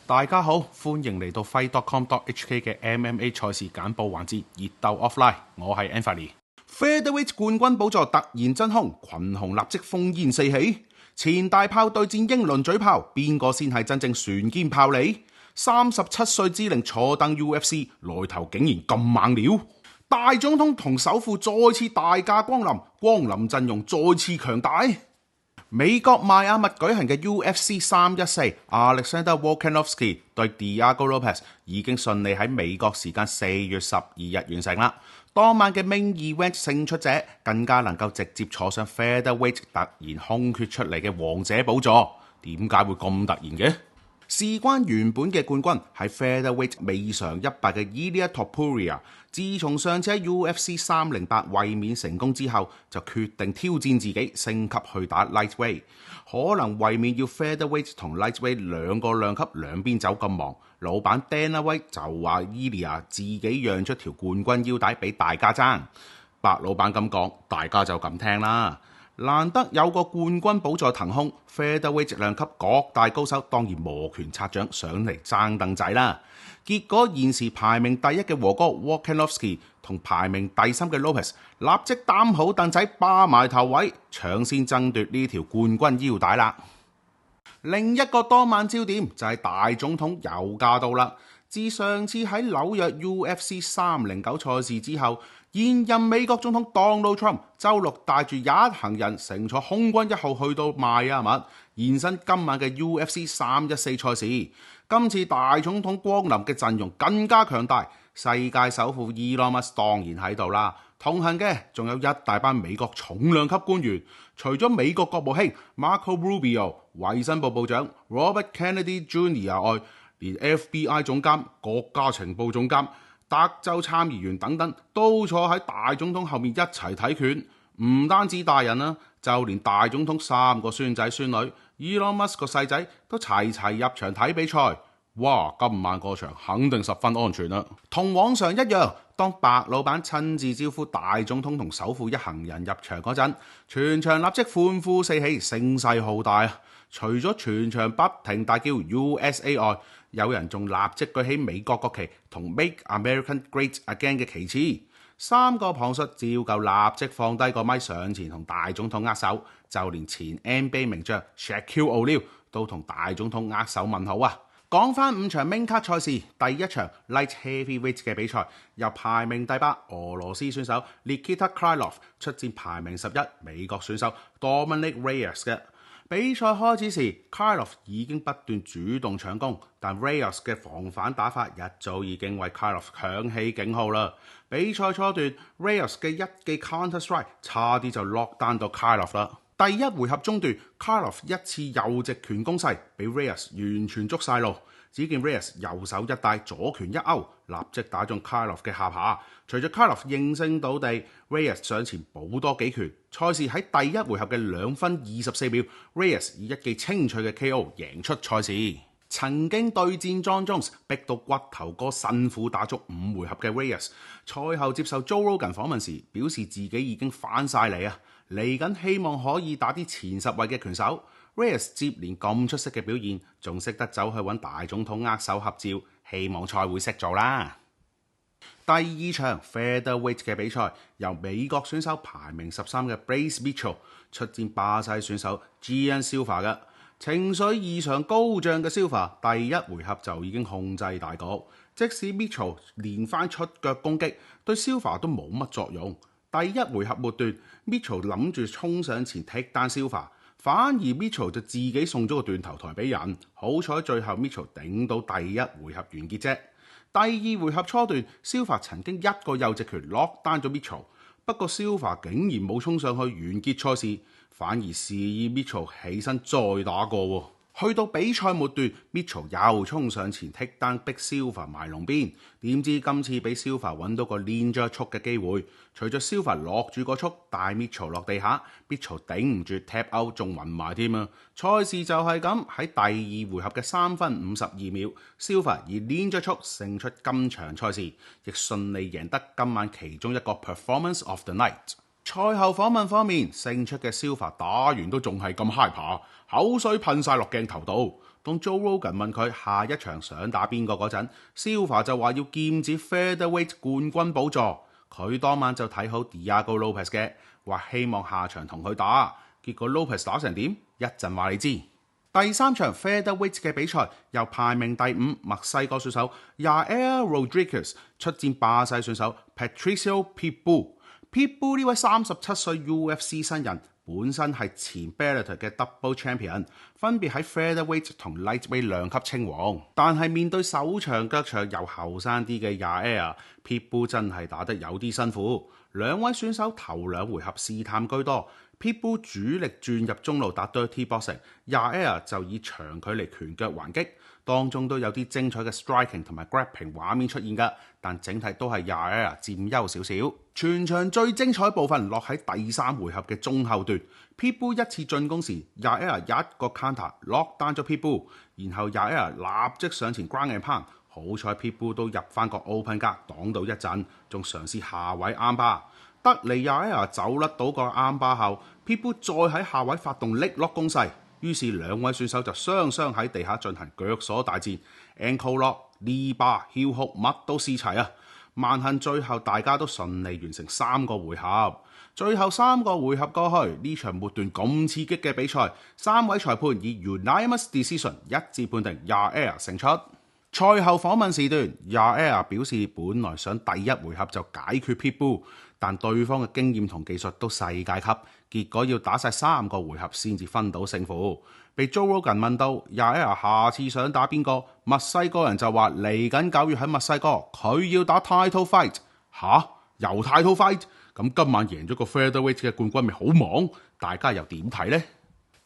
大家好，歡迎嚟到 fight.com.hk 嘅 MMA 賽事簡報環節，熱鬥 offline，我係 Anthony。Featherweight 冠軍寶座突然真空，群雄立即烽煙四起。前大炮對戰英倫嘴炮，邊個先係真正船堅炮利？37歲之齡坐等 UFC， 來頭竟然咁猛料。大總統同首富再次大駕光臨陣容再次強大。美國邁阿密舉行嘅 UFC 314，亞歷山大沃卡諾夫斯基對 Diego Lopes 已經順利喺美國時間4月12日完成啦。當晚嘅 Main Event 勝出者更加能夠直接坐上 Featherweight 突然空缺出嚟嘅王者寶座。點解會咁突然嘅？事關原本嘅冠軍係 Featherweight 未嘗一敗嘅 Ilia Topuria， 自從上次喺 UFC 308衛冕成功之後，就決定挑戰自己升級去打 Lightweight。可能衛冕要 Featherweight 同 Lightweight 兩個量級兩邊走咁忙，老闆 Dana White 就話 Ilia 自己讓出條冠軍腰帶俾大家爭。白老闆咁講，大家就咁聽啦。難得有個冠軍寶座騰空 ，Featherweight 量級各大高手當然摩拳擦掌上嚟爭凳仔啦。結果現時排名第一嘅和哥 Volkanovski 同排名第3嘅 Lopes 立即擔好凳仔霸埋頭位，搶先爭奪呢條冠軍腰帶啦。另一個當晚焦點就係大總統又駕到啦。自上次喺紐約 UFC 309賽事之後，現任美國總統 Donald Trump 週六帶住一行人乘坐空軍1號去到邁阿密，現身今晚嘅 UFC 314賽事。今次大總統光臨嘅陣容更加強大，世界首富 Elon Musk 當然喺度啦。同行嘅仲有一大班美國重量級官員，除咗美國國務卿 Marco Rubio、衛生部部長 Robert Kennedy Jr. 外，連 FBI 總監、國家情報總監、德州參議員等等都坐喺大總統後面一齊睇拳。唔單止大人啦，就連大總統3個孫仔孫女 Elon Musk 個細仔都齊齊入場睇比賽。哇！今晚個場肯定十分安全啦。同往常一樣，當白老闆親自招呼大總統同首富一行人入場嗰陣，全場立即歡呼四起，聲勢浩大啊！除咗全場不停大叫 USA 外，有人仲立即舉起美國國旗同 Make America Great Again 嘅旗幟。3個旁述照舊立即放低個咪上前同大總統握手，就連前 NBA 名將 Shaquille O'Neal 都同大總統握手問好啊！講翻5場 main card 賽事，第一場 Light Heavyweight 嘅比賽，由排名第8俄羅斯選手 Nikita Krylov 出戰排名11美國選手 Dominic Reyes 嘅。比賽開始時 Krylov 已經不斷主動搶攻，但 Reyes 嘅防反打法一早已經為 Krylov 響起警號啦。比賽初段 Reyes 嘅一記 Counter Strike 差啲就落單到 Krylov 啦。第一回合中段 Krylov 一次右直拳攻勢，俾 Reyes 完全捉晒路。只見 Reyes 右手一帶，左拳一勾，立即打中 Krylov 嘅下巴。隨着 Krylov 應聲倒地 ，Reyes 上前補多幾拳。賽事喺第一回合嘅2分24秒 ，Reyes 以一記清脆嘅 KO 贏出賽事。曾經對戰 John Jones 逼到骨頭哥辛苦打足5回合嘅 Reyes， 賽後接受 Joe Rogan 訪問時表示自己已經翻晒嚟啊！嚟緊希望可以打啲前10位嘅拳手。Reyes 接連咁出色嘅表現，仲識得走去揾大總統握手合照，希望賽會識做啦。第二場 Featherweight 嘅比賽，由美國選手排名13嘅 Blaze Mitchell 出戰巴西選手 Gian Silva 嘅。情緒異常高漲嘅 Silva 第一回合就已經控制大局，即使 Mitchell 連番出腳攻擊，對 Silva 都冇乜作用。第一回合末段 Mitchell 諗住衝上前踢單 Silva， 反而 Mitchell 就自己送咗個斷頭台俾人，好彩最後 Mitchell 頂到第一回合完結啫。第二回合初段 Silva 曾經一個右直拳落單咗 Mitchell， 不過 Silva 竟然冇衝上去完結賽事，反而示意 Mitchell 起身再打過喎。去到比賽末段 ，Mitchell 又衝上前剔單逼 Silva 埋籠邊，點知今次俾 Silva 揾到個 Ninja Choke 嘅機會，隨着 Silva 落住個速帶 Mitchell 落地下 ，Mitchell 頂唔住 tap out 仲暈埋添啊！賽事就係咁，喺第二回合嘅3分52秒 ，Silva 以 Ninja Choke 勝出今場賽事，亦順利贏得今晚其中一個 Performance of the Night。賽後訪問方面，勝出嘅 Silva 打完都仲係咁 hyper，口水噴晒落鏡頭度。當 Joe Rogan 問佢下一場想打邊個嗰陣，Silva 就話要劍指 Featherweight 冠軍寶座。佢當晚就睇好 Diego Lopez 嘅，話希望下場同佢打。結果 Lopez 打成點？一陣話你知。第三場 Featherweight 嘅比賽，由排名第5墨西哥選手 Yair Rodriguez 出戰巴西選手 Patricio Pitbull。Pitbull 呢位37歲 UFC 新人，本身係前 Bellator 嘅 Double Champion， 分別喺 Featherweight 同 Lightweight 兩級稱王。但係面對手長腳長又後生啲嘅 Yair，Pitbull 真係打得有啲辛苦。兩位選手頭兩回合試探居多。Pitbull 主力轉入中路打 dirty boxing，Yair 就以長距離拳腳還擊，當中都有啲精彩嘅 striking 同埋 grappling 畫面出現㗎，但整體都係 Yair 佔優少少。全場最精彩部分落喺第三回合嘅中後段 ，Pitbull 一次進攻時 ，Yair 一個 counter lock down 咗 Pitbull， 然後 Yair 立即上前 ground and pound， 好彩 Pitbull 都入翻個 open guard 擋到一陣，仲嘗試下位啱巴。得嚟 Yair 走甩到個啱巴後 ，Pitbull 再喺下位發動力落攻勢，於是兩位選手就雙雙喺地下進行腳鎖大戰 ，ankle lock、knee bar、heel hook 乜都試齊啊！萬幸最後大家都順利完成3個回合。最後3個回合過去，呢場末段咁刺激嘅比賽，3位裁判以 unanimous decision 一致判定 Yair 勝出。賽後訪問時段 ，Yair 表示本來想第一回合就解決 Pitbull， 但對方嘅經驗同技術都世界級，結果要打晒3個回合先至分到勝負。被 Joe Rogan 問到 Yair 下次想打邊個，墨西哥人就話嚟緊9月喺墨西哥，佢要打 title fight。吓？又 title fight？ 咁今晚贏咗個 Featherweight 嘅冠軍咪好忙？大家又點睇呢？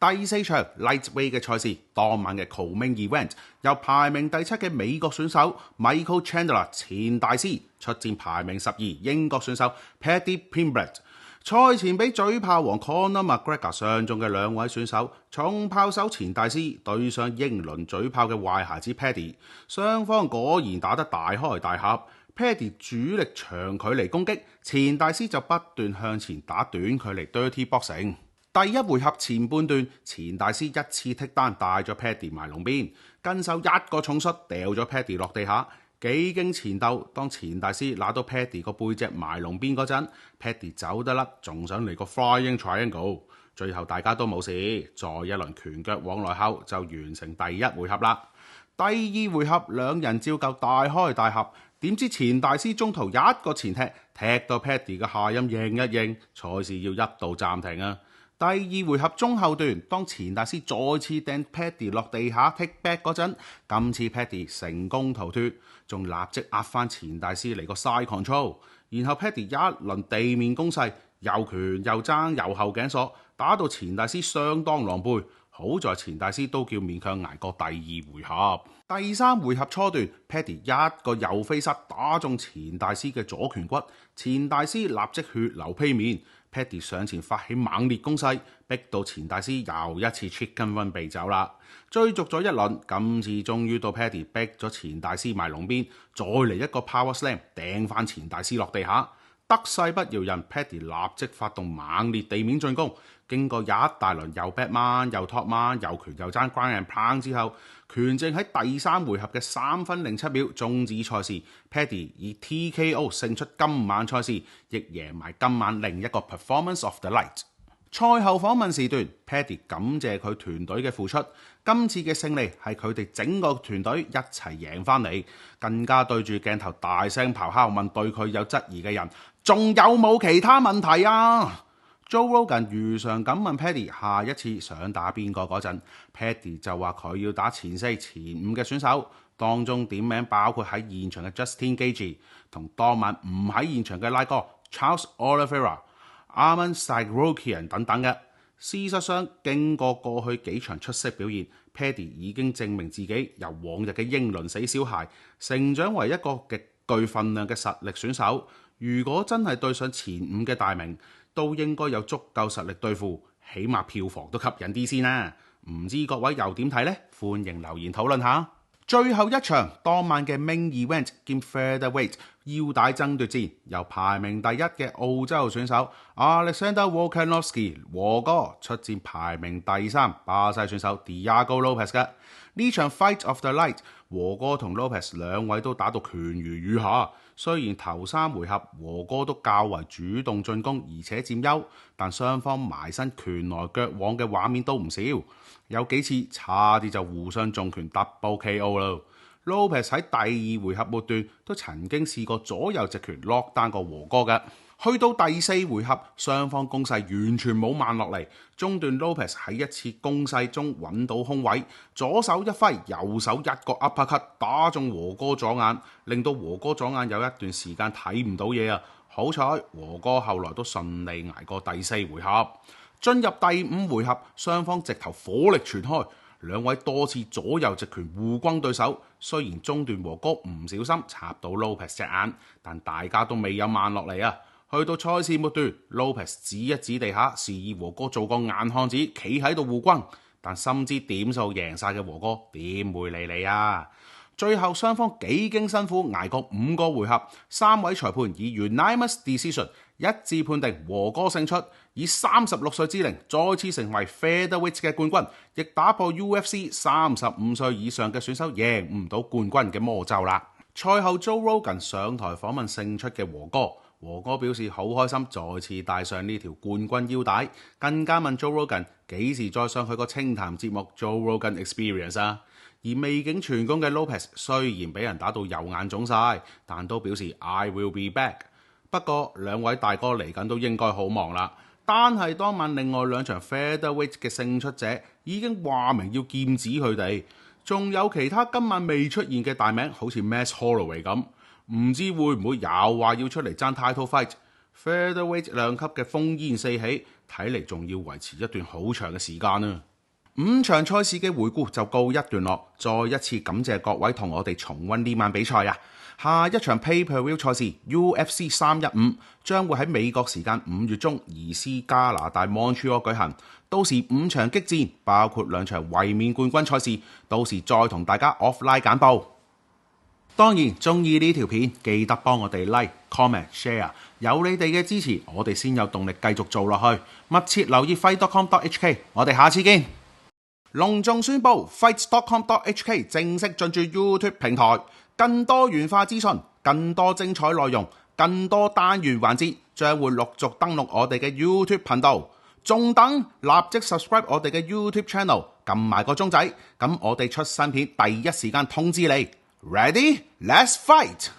第四場 Lightweight 嘅賽事，當晚嘅 Co-Main Event 由排名第7嘅美國選手 Michael Chandler 前大師出戰排名12英國選手 Paddy Pimblett。賽前俾嘴炮王 Conor McGregor 上中嘅兩位選手，重炮手前大師對上英倫嘴炮嘅壞孩子 Paddy， 雙方果然打得大開大合。Paddy 主力長距離攻擊，前大師就不斷向前打短距離 dirty boxing。第一回合前半段，前大師一次剔單帶咗 Paddy 埋籠邊，跟手一個重摔掉咗 Paddy 落地下。幾經前鬥，當前大師拿到 Paddy 個背脊埋籠邊嗰陣 ，Paddy 走得甩，仲想嚟個 Flying Triangle。最後大家都冇事，再一輪拳腳往來後就完成第一回合啦。第二回合兩人照舊大開大合，點知前大師中途一個前踢，踢到 Paddy 嘅下陰應一應，賽事要一度暫停啊！第二回合中後段，當前大師再次掟 Paddy 落地下 take back 嗰陣，今次 Paddy 成功逃脫，仲立即壓翻前大師嚟個 side control， 然後 Paddy 一輪地面攻勢，右拳又爭右後頸鎖，打到前大師相當狼狽。好在前大師都叫勉強捱過第二回合。第三回合初段 ，Paddy 一個右飛膝打中前大師嘅左拳骨，前大師立即血流披面。Paddy 上前發起猛烈攻勢，逼到前大師又一次 chicken run 避走啦。追逐咗一輪，今次終於到 Paddy 逼咗前大師埋籠邊，再嚟一個 power slam 掟翻前大師落地下。得勢不饒人 ，Paddy 立即發動猛烈地面進攻，經過一大輪又 backman 又 topman 又拳又爭 ground and pound 之後，拳證喺第三回合嘅3分07秒終止賽事 ，Paddy 以 TKO 勝出今晚賽事，亦贏埋今晚另一個 Performance of the Night。賽後訪問時段 ，Paddy 感謝佢團隊嘅付出，今次嘅勝利係佢哋整個團隊一齊贏翻嚟，更加對住鏡頭大聲咆哮問對佢有質疑嘅人，仲有冇其他問題啊 ？Joe Rogan 如常咁問 Paddy 下一次想打邊個嗰陣 ，Paddy 就話佢要打前4、前5嘅選手，當中點名包括喺現場嘅 Justin Gaethje 同當晚唔喺現場嘅拉哥 Charles Oliveira、Arman Tsarukyan 等等嘅。事實上，經過過去幾場出色表現 ，Paddy 已經證明自己由往日嘅英倫死小孩，成長為一個極具分量嘅實力選手。如果真係對上前5嘅大名，都應該有足夠實力對付，起碼票房都吸引啲先啦。唔知各位又點睇呢？歡迎留言討論下。最後一場當晚嘅 Main Event 兼 Featherweight 腰帶爭奪戰，由排名第1嘅澳洲選手 Alexander Volkanovski 和哥出戰排名第3巴西選手 Diego Lopez 嘅。呢場 Fight of the Night，和哥同 Lopez 兩位都打到拳如雨下。雖然頭3回合和哥都較為主動進攻，而且佔優，但雙方埋身拳來腳往嘅畫面都唔少，有幾次差啲就互相中拳 double KO 啦。Lopez 喺第2回合末段都曾經試過左右直拳 lock down 過和哥嘅。去到第4回合，雙方攻勢完全冇慢落嚟，中段 Lopez 喺一次攻勢中揾到空位，左手一揮，右手一個 uppercut 打中和哥左眼，令到和哥左眼有一段時間睇唔到嘢啊！好彩和哥後來都順利捱過第4回合。進入第5回合，雙方直頭火力全開，兩位多次左右直拳互轟對手。雖然中段和哥唔小心插到 Lopez 隻眼，但大家都未有慢落嚟啊！去到賽事末段 ，Lopez 指一指地下，示意和哥做個硬漢子，企喺度互轟。但深知點數贏晒嘅和哥點會理你啊？最後雙方幾經辛苦捱過5個回合，3位裁判以 unanimous decision 一致判定和哥勝出，以36歲之齡再次成為 featherweight 嘅冠軍，亦打破 UFC 35歲以上嘅選手贏唔到冠軍嘅魔咒啦。賽後 Joe Rogan 上台訪問勝出嘅和哥。和哥表示好開心再次戴上呢條冠軍腰帶，更加問 Joe Rogan 幾時再上去個清談節目 Joe Rogan Experience 啊。而未經全功嘅 Lopez 雖然俾人打到右眼腫晒，但都表示 I will be back。不過兩位大哥嚟緊都應該好忙啦。單係當晚另外2場 Featherweight 嘅勝出者已經話明要劍指佢哋，仲有其他今晚未出現嘅大名，好似 Max Holloway 咁。唔知會唔會又話要出嚟爭 title fight？Featherweight 量級嘅烽煙四起，睇嚟仲要維持一段好長嘅時間啊！5場賽事嘅回顧就告一段落，再一次感謝各位同我哋重溫呢晚比賽啊！下一場 Pay-Per-View 賽事 UFC 315將會喺美國時間5月中移師加拿大 Montreal 舉行，到時5場激戰，包括2場衛冕冠軍賽事，到時再同大家 offline 簡報。當然，中意呢條片記得幫我哋 like、comment、share， 有你哋嘅支持，我哋先有動力繼續做落去。密切留意 fight.com.hk， 我哋下次見。隆重宣布 fight.com.hk 正式進駐 YouTube 平台，更多元化資訊、更多精彩內容、更多單元環節將會陸續登陸我哋嘅 YouTube 頻道。仲等？立即 subscribe 我哋嘅 YouTube channel， 撳埋個鐘仔，咁我哋出新片第一時間通知你。Ready? Let's fight!